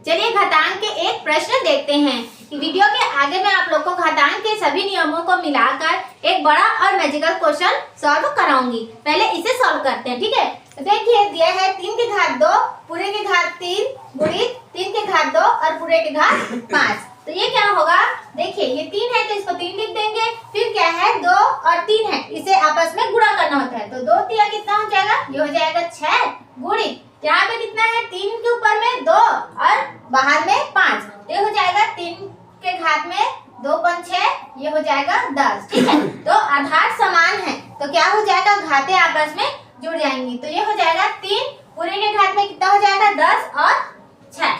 चलिए घातांक के एक प्रश्न देखते हैं। वीडियो के आगे मैं आप लोग को घातांक के सभी नियमों को मिलाकर एक बड़ा और मैजिकल क्वेश्चन सॉल्व कराऊंगी। पहले इसे सॉल्व करते हैं, ठीक है। तो देखिए दिया है 3 की घात 2 पूरे की घात 3 गुणित 3 की घात 2 और पूरे की घात 5। तो ये क्या होगा, देखिए ये 3 है तो इसको 3 लिख देंगे। फिर क्या है 2 और 3 है, इसे आपस में गुणा करना होता है। तो 2 तिया कितना हो जाएगा, ये हो जाएगा 6 गुणित यहाँ पे कितना है 3 के ऊपर में 2 और बाहर में 5, ये हो जाएगा 3 के घात में 2 5 6, ये हो जाएगा 10, ठीक है। तो आधार समान है तो क्या हो जाएगा, घातें आपस में जुड़ जाएंगी। तो ये हो जाएगा 3 पूरे के घात में कितना हो जाएगा 10 और 6,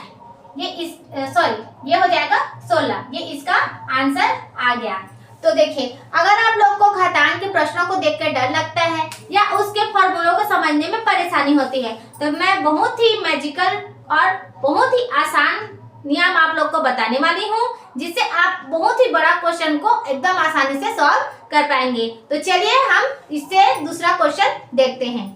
ये हो जाएगा 16। ये इसका आंसर आ गया। तो देखिए अगर आप लोग को घातांक के प्रश्नों को देखकर डर लगता है या उसके फॉर्मूलों को समझने में परेशानी होती है तो मैं बहुत ही मैजिकल और बहुत ही आसान नियम आप लोग को बताने वाली हूँ, जिससे आप बहुत ही बड़ा क्वेश्चन को एकदम आसानी से सॉल्व कर पाएंगे। तो चलिए हम इससे दूसरा क्वेश्चन देखते हैं।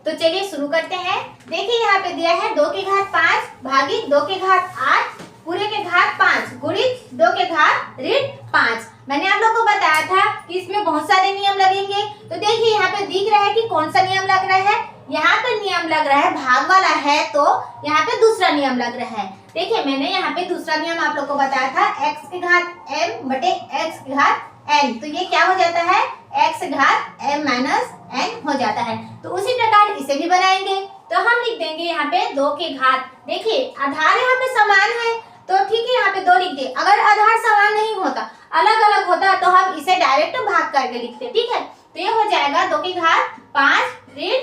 तो चलिए शुरू करते हैं। देखिए यहाँ पे दिया है 2 की घात 5 भागित 2 की घात 8 पूरे के घात 5 गुणित 2 के घात ऋण 5। मैंने आप लोग को बताया था कि इसमें बहुत सारे नियम लगेंगे। तो देखिए यहाँ पे दिख रहा है कि कौन सा नियम लग रहा है, यहाँ पे नियम लग रहा है भाग वाला है तो यहाँ पे दूसरा नियम लग रहा है। देखिए मैंने यहाँ पे दूसरा नियम आप लोग को बताया था x की घात m बटे x की घात n। तो ये क्या हो जाता है, x घात m माइनस n हो जाता है। तो उसी प्रकार इसे भी बनाएंगे। तो हम लिख देंगे यहाँ पे 2 की घात, देखिए आधार यहाँ पे समान है तो ठीक है, यहाँ पे 2 लिख दे। अगर आधार समान नहीं होता, अलग अलग होता तो हम इसे डायरेक्ट भाग करके लिखते, ठीक है। तो ये हो जाएगा 2 की घात 5 ऋण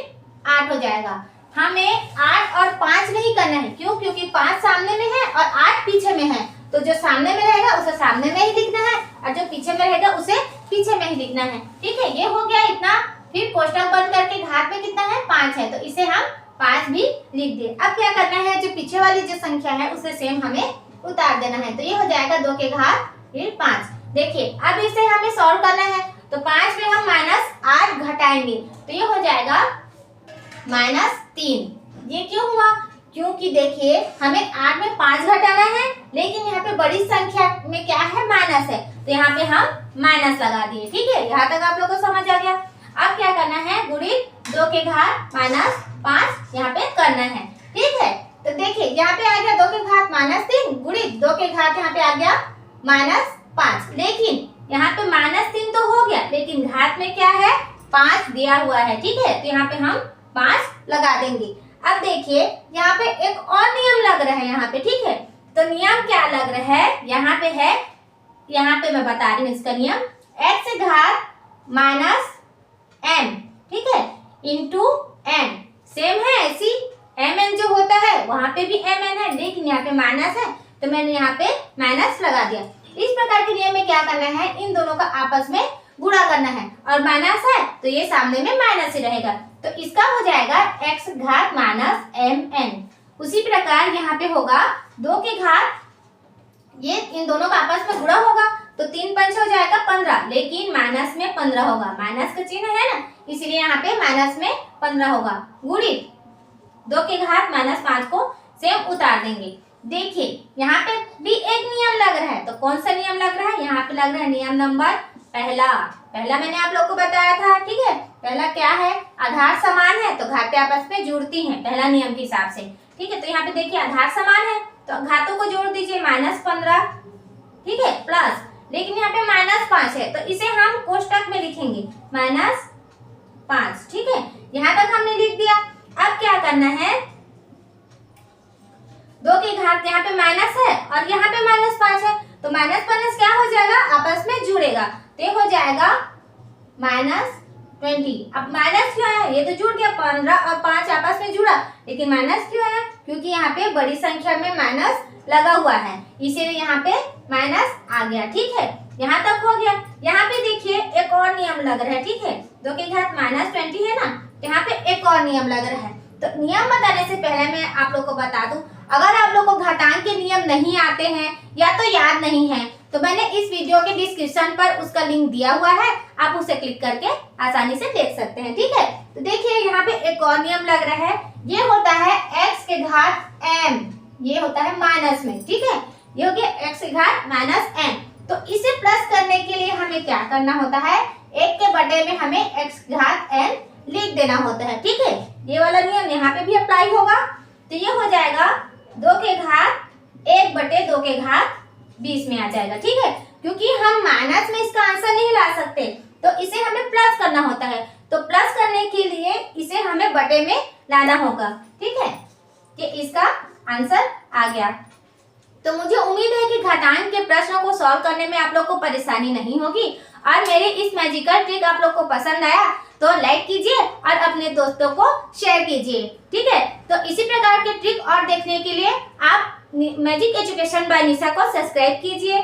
8 हो जाएगा। हमें 8 और 5 नहीं करना है, क्यों, क्योंकि 5 सामने में है और 8 पीछे में है। तो जो सामने में रहेगा उसे सामने में ही लिखना है और जो पीछे में रहेगा उसे पीछे में ही लिखना है, ठीक है। ये हो गया इतना। फिर कोष्टक बंद करके घात में कितना है 5 है तो इसे हम 5 भी लिख दे। अब क्या करना है, जो पीछे वाली जो संख्या है उसे सेम हमें उतार देना है। तो ये हो जाएगा 2 के घात ऋण 5। देखिए अब इसे हमें सॉल्व करना है तो 5 में हम -8 घटाएंगे तो ये हो जाएगा -3। ये क्यों हुआ, क्योंकि देखिए हमें 8 में 5 घटाना है लेकिन यहाँ पे बड़ी संख्या में क्या है माइनस है तो यहाँ पे हम माइनस लगा दिए, ठीक है। यहाँ तक आप लोगों को समझ आ गया। अब क्या करना है, गुणित 2 के घात -5 यहाँ पे करना है, ठीक है। तो देखिए यहाँ पे आ गया 2 के घात -3 गुणित 2 के घात यहाँ पे आ गया -5। लेकिन यहाँ पे -3 तो हो गया लेकिन घात में क्या है 5 दिया हुआ है, ठीक है। तो यहाँ पे हम 5 लगा देंगे। अब देखिए यहाँ पे एक और नियम लग रहा है यहाँ पे, ठीक है। तो नियम क्या लग रहा है, यहाँ पे है, यहाँ पे मैं बता रही हूँ इसका नियम, x घात -m, ठीक है, इंटू n। सेम है ऐसी mn जो होता है वहां पे भी mn है लेकिन यहाँ पे माइनस है तो मैंने यहाँ पे माइनस लगा दिया। इस प्रकार के नियम में क्या करना है, इन दोनों का आपस में गुणा करना है और माइनस है तो ये सामने में माइनस ही रहेगा। तो इसका हो जाएगा x घात -mn। उसी प्रकार यहाँ पे होगा 2 के घात, ये इन दोनों का आपस में गुणा होगा तो 3 5 हो जाएगा 15, लेकिन माइनस में 15 होगा, माइनस का चिन्ह है ना इसलिए यहाँ पे माइनस में 15 होगा। गुणित 2 के घात -5 को सेम उतार देंगे। देखिए यहाँ पे भी एक नियम लग रहा है। तो कौन सा नियम लग रहा है, यहाँ पे लग रहा है नियम नंबर पहला मैंने आप लोग को बताया था, ठीक है। पहला क्या है, आधार समान है तो घातें आपस में जुड़ती हैं, पहला नियम के हिसाब से, ठीक है। तो यहाँ पे देखिए आधार समान है तो घातों को जोड़ दीजिए -15, ठीक है, प्लस, लेकिन यहाँ पे -5 है तो इसे हम कोष्टक में लिखेंगे -5, ठीक है। यहाँ तक हमने लिख दिया। अब क्या करना है, 2 की घात यहाँ पे माइनस है और यहाँ पे -5 है तो माइनस क्या हो जाएगा, आपस में जुड़ेगा तो ये हो जाएगा -20। अब माइनस क्यों आया, ये तो जुड़ गया, 15 और 5 आपस में जुड़ा, लेकिन माइनस क्यों आया, क्योंकि यहाँ पे बड़ी संख्या में माइनस लगा हुआ है इसीलिए यहाँ पे माइनस आ गया, ठीक है। यहाँ तक हो गया। यहाँ पे देखिए एक और नियम लग रहा है, ठीक है। 2 की घात -20 है ना, यहाँ पे एक और नियम लग रहा है। तो नियम बताने से पहले मैं आप लोग को बता दूं, अगर आप लोग को घातांक के नियम नहीं आते हैं या तो याद नहीं है तो मैंने इस वीडियो के डिस्क्रिप्शन पर उसका लिंक दिया हुआ है, आप उसे क्लिक करके आसानी से देख सकते हैं, ठीक है। तो देखिए यहाँ पे एक और नियम लग रहा है, ये होता है x के घात m, ये होता है माइनस में, ठीक है। ये हो गया x की घात माइनस n। तो इसे प्लस करने के लिए हमें क्या करना होता है, 1 के बटे में हमें x की घात n लिख देना होता है, ठीक है। ये वाला नियम यहाँ पे भी अप्लाई होगा। तो ये हो जाएगा 2 के घात 1 बटे 2 के घात 20 में आ जाएगा, ठीक है। क्योंकि हम माइनस में इसका आंसर नहीं ला सकते, तो इसे हमें प्लस करना होता है। तो प्लस करने के लिए इसे हमें बटे में लाना होगा, ठीक है। कि इसका आंसर आ गया। तो मुझे उम्मीद है कि घातांक के प्रश्नों को सॉल्व करने में आप लोग को परेशानी नहीं होगी और मेरी इस मैजिकल ट्रिक आप लोग को पसंद आया तो लाइक कीजिए और अपने दोस्तों को शेयर कीजिए, ठीक है। तो इसी प्रकार के ट्रिक और देखने के लिए आप मैजिक एजुकेशन बाय निशा को सब्सक्राइब कीजिए।